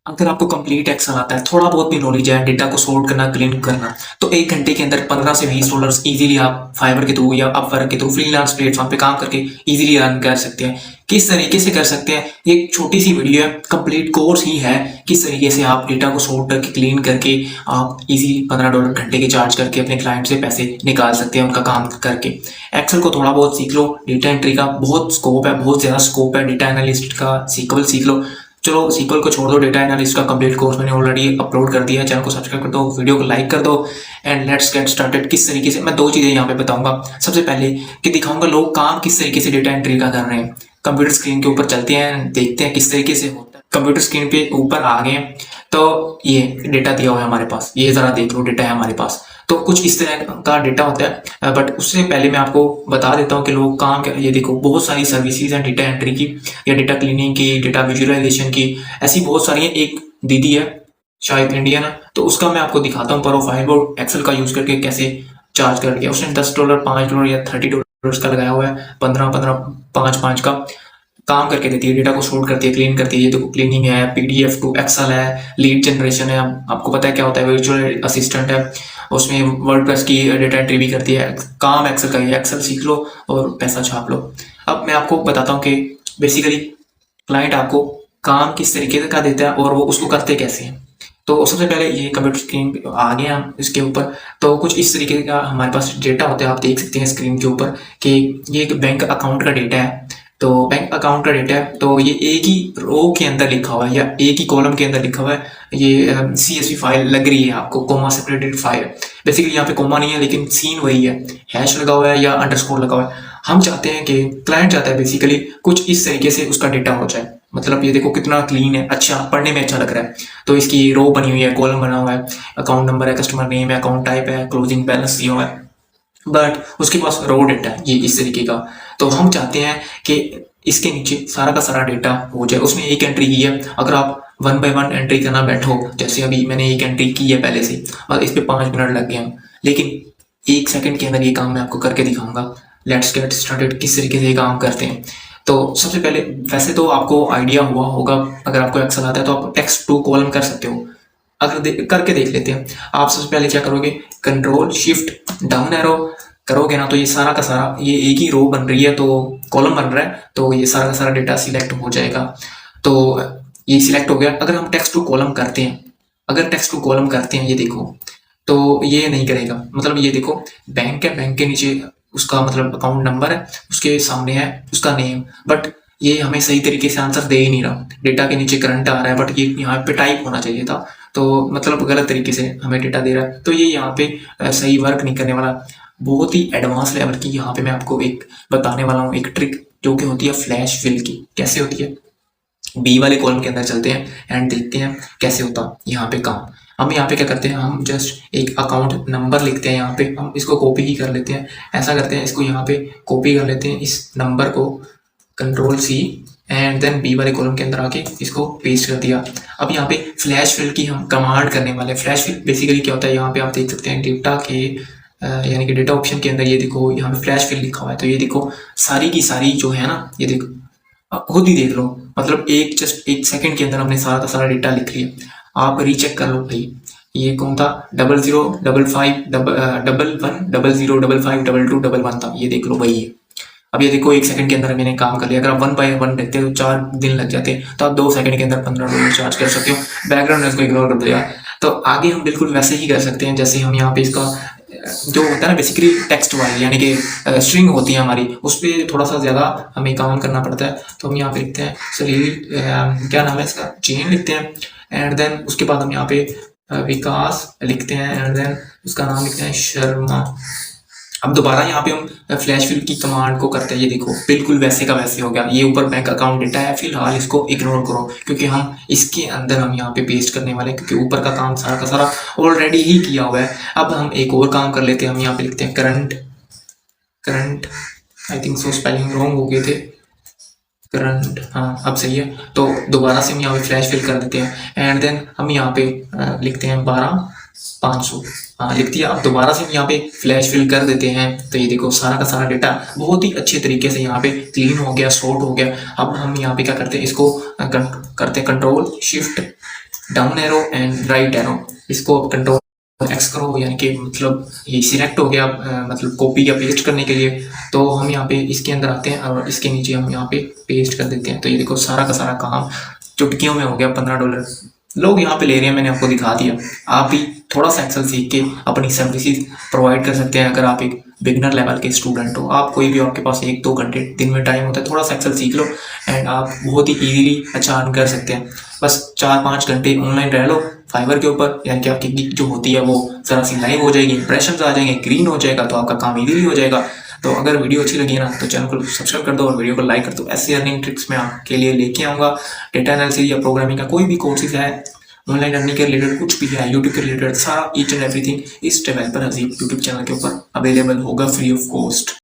अगर आपको complete exhale आता है, थोड़ा बहुत भी नॉलेज है डेटा को सॉर्ट करना, क्लीन करना, तो 1 घंटे के अंदर 15 से $20 ईज़िली आप फाइवर के थ्रू या अपवर्क के थ्रू फ्रीलांस प्लेटफ़ॉर्म पे काम करके ईज़िली अर्न कर सकते हैं। किस तरीके से कर सकते हैं? ये एक छोटी-सी वीडियो है, कंप्लीट कोर्स ही है, किस तरीके से आप डेटा को सॉर्ट करके, क्लीन करके आप ईज़िली $15 घंटे के चार्ज करके अपने क्लाइंट से पैसे निकाल सकते हैं उनका काम करके। एक्सेल को थोड़ा बहुत सीख लो, डेटा एंट्री का बहुत स्कोप है, बहुत ज़्यादा स्कोप है, डेटा एनालिस्ट का सीक्वल सीख लो। चलो सीक्वल को छोड़ दो, डेटा एनालिस्ट का कंप्लीट कोर्स मैंने ऑलरेडी अपलोड कर दिया है, चैनल को सब्सक्राइब कर दो, वीडियो को लाइक कर दो एंड लेट्स गेट स्टार्टेड। किस तरीके से मैं 2 चीज़ें यहाँ पे बताऊंगा। सबसे पहले कि दिखाऊंगा लोग काम किस तरीके से डेटा एंट्री का कर रहे हैं। कंप्यूटर स्क्रीन के ऊपर चलते हैं, देखते हैं किस तरीके से होता है। कंप्यूटर स्क्रीन पे ऊपर आ गए तो ये डेटा दिया हुआ है हमारे पास, ये ज़रा देख लो, डेटा है हमारे पास। तो कुछ इस तरह का डेटा होता है, बट उससे पहले मैं आपको बता देता हूँ कि लोग काम क्या। ये देखो बहुत सारी सर्विसेज हैं डेटा एंट्री की या डेटा क्लीनिंग की, डेटा विजुअलाइजेशन की, ऐसी बहुत सारी हैं। एक दीदी है शायद इंडियन है, तो उसका मैं आपको दिखाता हूँ प्रोफाइल वो एक्सेल का यूज़ करके कैसे चार्ज कर लिया उसने। $10, $5 या $30 का लगाया हुआ है, 15-15, 5-5 का काम करके देती है, डेटा को सॉर्ट करती है, क्लीन करती है। ये देखो क्लीनिंग है, पीडीएफ टू एक्सेल है, लीड जनरेशन है, आपको पता है क्या होता है, वर्चुअल असिस्टेंट है, उसमें वर्डप्रेस की डेटा एंट्री भी करती है। काम एक्सेल का ही, एक्सेल सीख लो और पैसा छाप लो। अब मैं आपको बताता हूँ कि बेसिकली क्लाइंट आपको काम किस तरीके का देता है और वो उसको करते कैसे हैं। तो सबसे पहले ये कंप्यूटर स्क्रीन पे आ गए हम इसके ऊपर, तो कुछ इस तरीके का हमारे पास डेटा होता है। आप देख सकते हैं स्क्रीन के ऊपर कि ये एक बैंक अकाउंट का डेटा है। तो बैंक अकाउंट का डेटा है, तो ये एक ही रो के अंदर लिखा हुआ है या एक ही कॉलम के अंदर लिखा हुआ है। ये CSV फाइल लग रही है आपको, कोमा सेपरेटेड फाइल। बेसिकली यहाँ पे कोमा नहीं है लेकिन सीन वही है, हैश लगा हुआ है या अंडरस्कोर लगा हुआ है। हम चाहते हैं कि क्लाइंट चाहता है बेसिकली कुछ इस तरीके से उसका डेटा हो जाए। मतलब ये देखो कितना क्लीन है, अच्छा पढ़ने में अच्छा लग रहा है। तो इसकी रो बनी हुई है, कॉलम बना हुआ है, अकाउंट नंबर है, कस्टमर नेम है, अकाउंट टाइप है, क्लोजिंग बैलेंस दिया हुआ है, बट उसके पास रो डेटा है ये इस तरीके का। तो हम चाहते हैं कि इसके नीचे सारा का सारा डेटा हो जाए। उसने एक एंट्री की है, अगर आप 1 बाय 1 एंट्री करना बैठो, जैसे अभी मैंने एक एंट्री की है पहले से और इस पे 5 मिनट लग गए हैं, लेकिन 1 सेकंड के अंदर ये काम मैं आपको करके दिखाऊंगा। लेट्स गेट स्टार्टेड, किस तरीके से ये काम करते हैं। तो सबसे पहले, वैसे तो आपको आइडिया हुआ होगा, अगर आपको एक्सेल आता है तो आप टेक्स्ट टू कॉलम कर सकते हो। अगर करके देख लेते हैं। आप सबसे पहले क्या करोगे, कंट्रोल शिफ्ट डाउन एरो करोगे ना, तो ये सारा का सारा, ये एक ही रो बन रही है तो कॉलम बन रहा है, तो ये सारा का सारा डेटा सिलेक्ट हो जाएगा। तो ये सिलेक्ट हो गया। अगर हम टेक्स्ट टू कॉलम करते हैं, अगर टेक्स्ट टू कॉलम करते हैं, ये देखो, तो ये नहीं करेगा। मतलब ये देखो बैंक है, बैंक के नीचे उसका मतलब अकाउंट नंबर है, उसके सामने है उसका नेम, बट ये हमें सही तरीके से आंसर दे ही नहीं रहा। डेटा के नीचे करंट आ रहा है बट ये यहाँ पे टाइप होना चाहिए था, तो मतलब गलत तरीके से हमें डेटा दे रहा है। तो ये यहाँ पे सही वर्क नहीं करने वाला। बहुत ही एडवांस लेवल की यहाँ पे मैं आपको एक बताने वाला हूँ, एक ट्रिक जो कि होती है फ्लैश फिल की। कैसे होती है, बी वाले कॉलम के अंदर चलते हैं एंड देखते हैं कैसे होता यहाँ पे काम। हम यहाँ पे क्या करते हैं, हम जस्ट एक अकाउंट नंबर लिखते हैं, यहाँ पे हम इसको कॉपी ही कर लेते हैं। ऐसा करते हैं, इसको यहाँ पे कॉपी कर लेते हैं, इस नंबर को control C and then B वाले कॉलम के अंदर आके इसको पेस्ट कर दिया। अब यहाँ पे फ्लैश फिल की हम कमांड करने वाले हैं। फ्लैश फिल बेसिकली क्या होता है, यहाँ पे आप देख सकते हैं डेटा के यानी कि डेटा ऑप्शन के अंदर ये देखो यहाँ पे फ्लैश फिल लिखा हुआ है। तो ये देखो सारी की सारी जो है ना, ये देखो खुद ही देख लो, मतलब जस्ट 1 सेकंड के अंदर हमने सारा का सारा डेटा लिख लिया। आप रीचेक कर लो भाई, ये कौन था, 005511005522 था, ये देख लो भाई ये। अब ये देखो 1 सेकंड के अंदर मैंने काम कर लिया। अगर आप 1 बाय 1 देखते तो 4 दिन लग जाते, तो आप 2 सेकंड के अंदर $15 चार्ज कर सकते हो। बैकग्राउंड नॉइज को इग्नोर कर दो यार। तो आगे हम बिल्कुल वैसे ही कर सकते हैं जैसे हम यहाँ पे इसका जो होता है ना बेसिकली टेक्स्ट वाइज, यानी कि स्ट्रिंग होती है हमारी, उस पर थोड़ा सा ज़्यादा हमें काम करना पड़ता है। तो हम यहाँ पे लिखते हैं सलील, क्या नाम है इसका, चेन लिखते हैं एंड देन उसके बाद हम यहाँ पे विकास लिखते हैं एंड देन उसका नाम लिखते हैं शर्मा। अब दोबारा यहाँ पे हम फ्लैश फिल की कमांड को करते हैं। ये देखो बिल्कुल वैसे का वैसे हो गया। ये ऊपर बैंक अकाउंट डेटा है, फिलहाल इसको इग्नोर करो क्योंकि हम इसके अंदर हम यहाँ पे पेस्ट करने वाले हैं, क्योंकि ऊपर का काम सारा का सारा ऑलरेडी ही किया हुआ है। अब हम एक और काम कर लेते हैं। हम यहाँ पे लिखते हैं current, current I think so spelling wrong हो गए थे, करंट, हाँ अब सही है। तो दोबारा से हम यहाँ पे फ्लैश फिल कर देते हैं एंड देन हम यहाँ पे लिखते हैं 12500, हाँ लिख दिया। अब दोबारा से हम यहाँ पे फ्लैश फिल कर देते हैं। तो ये देखो सारा का सारा डेटा बहुत ही अच्छे तरीके से यहाँ पे क्लीन हो गया, सॉर्ट हो गया। अब हम यहाँ पे क्या करते हैं, इसको करते हैं control shift down arrow and right arrow, इसको कंट्रोल एक्स करो, यानी कि मतलब ये सिलेक्ट हो गया मतलब कॉपी या पेस्ट करने के लिए। तो हम यहाँ पे इसके अंदर आते हैं और इसके नीचे हम यहाँ पे पेस्ट कर देते हैं। तो ये देखो सारा का सारा काम चुटकियों में हो गया। $15 लोग यहाँ पे ले रहे हैं, मैंने आपको दिखा दिया। आप भी थोड़ा सा एक्सेल सीख के अपनी सर्विसेज प्रोवाइड कर सकते हैं। अगर आप एक बिगनर लेवल के स्टूडेंट हो, आप कोई भी, आपके पास 1-2 घंटे दिन में टाइम होता है, थोड़ा सा एक्सेल सीख लो एंड आप बहुत ही इजीली अच्छा अर्न कर सकते हैं। बस 4-5 घंटे ऑनलाइन रह लो फाइवर के ऊपर, यानी कि आपकी गिग जो होती है वो जरा सी लाइव हो जाएगी, इंप्रेशन आ जाएंगे, ग्रीन हो जाएगा, तो आपका काम इजीली हो जाएगा। तो अगर वीडियो अच्छी लगी ना तो चैनल को सब्सक्राइब कर दो और वीडियो को लाइक कर दो। ऐसे अर्निंग ट्रिक्स मैं आपके लिए लेके आऊँगा। डेटा एनालिसिस या प्रोग्रामिंग का कोई भी कोर्सेज है, ऑनलाइन अर्निंग के रिलेटेड कुछ भी है, यूट्यूब के रिलेटेड, सारा ईच एंड एवरीथिंग इस डेवलपर अजीब यूट्यूब चैनल के ऊपर अवेलेबल होगा फ्री ऑफ कॉस्ट।